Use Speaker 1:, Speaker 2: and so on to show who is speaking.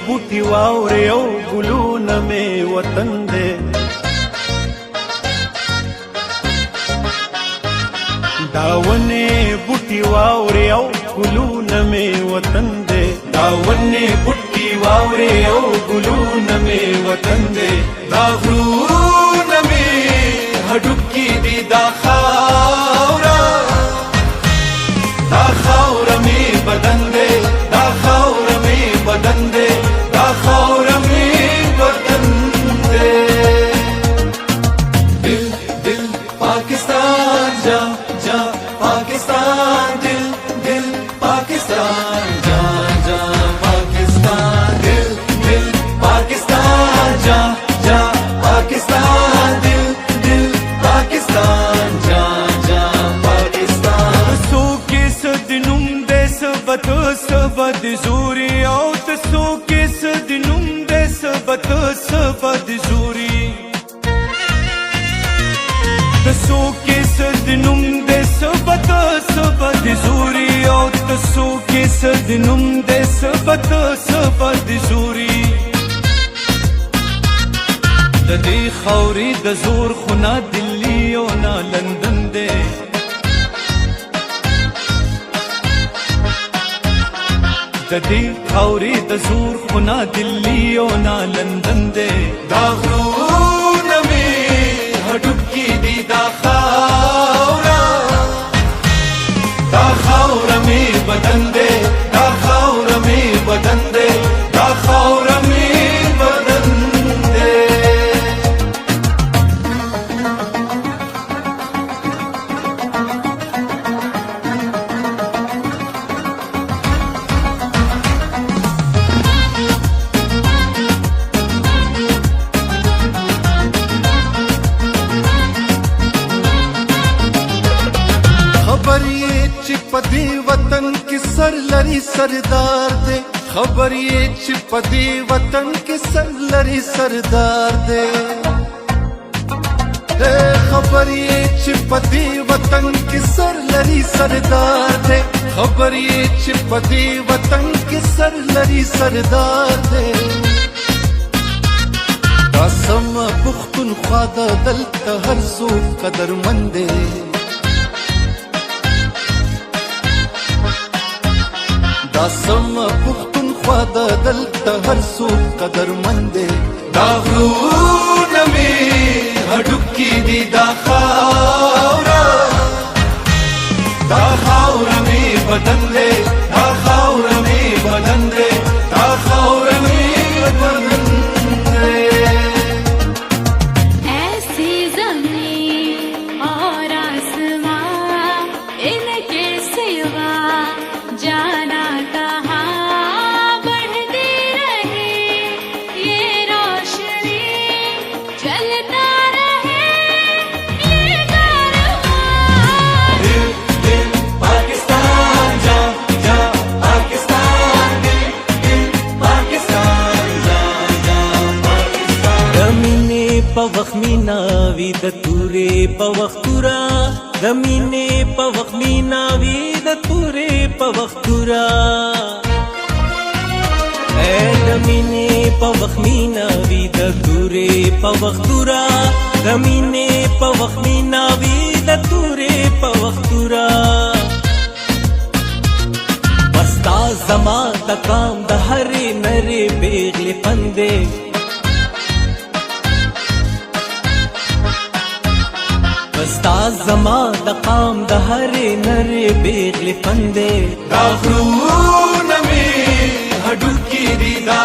Speaker 1: بوټي واورې او ګلونه مې وطن دی دا ونې بوټي واورې او ګلونه مې وطن دی دا ونې بوټي واورې او ګلونه مې وطن دی دا غرونه مې هډوکي دي دا خاوره مې بدن دی دا خاوره مې بدن دی دا خاوره مې بدن دی دل دل پاکستان جا جا پاکستان دل دل پاکستان جا جا پاکستان دل دل پاکستان جا جا پاکستان دل دل پاکستان جا جا پاکستان سو کې سدنوم دې سبت سبد زوري او تسو کې سدنوم دې سبت سبد زوري تسو کې سدنوم دې سبت سبد زوري او تسو کې سدنوم دې سبت سبد زوري د دې خوري د زور خنا دلی او نه لندن دې د دې خوري د زور خنا دلی او نه لندن دې دا غرونه مې هډوکي دي دا خاوره مې بدن دی دا خاوره مې بدن دی دا خاوره مې بدن دی خبر یې چې په دې وطن کې سر لري سردار دی خبر یې چې په دې وطن کې سر لري سردار دی خبر یې چې په دې وطن کې سر لري سردار دی خبر یې چې په دې وطن کې سر لري سردار دی دا سم پښتونخوا د دلته هر څوک قدرمند دی دا سم پښتونخوا د دلته هر څوک قدرمند دی دا غرونه مې هډوکي دي دا خاوره مې بدن دی دا خاوره مې بدن دی دا خاوره مې بدن دی
Speaker 2: ऐसी ज़मीन और आसमां इनके सिवा जाना कहाँ बढ़ती रहे ये रोशनी चलता रहे ये कारवां
Speaker 1: दिल दिल पाकिस्तान जा जा पाकिस्तान दिल दिल पाकिस्तान जा जा पाकिस्तान
Speaker 3: रमीने पवखमीना विद तुरे पवखतुरा रमीने पवखमीना विद तुरे पवखतुरा रमीने पवखमीना विद तुरे पवखतुरा रमीने पवखमीना विद तुरे पवखतुरा बस्ता जमा द काम द हरे नरे बेगले पंदे बस्ता जमा द काम द हरे नरे बेगले पंदे
Speaker 1: دا غرونه مې هډوکي دي دا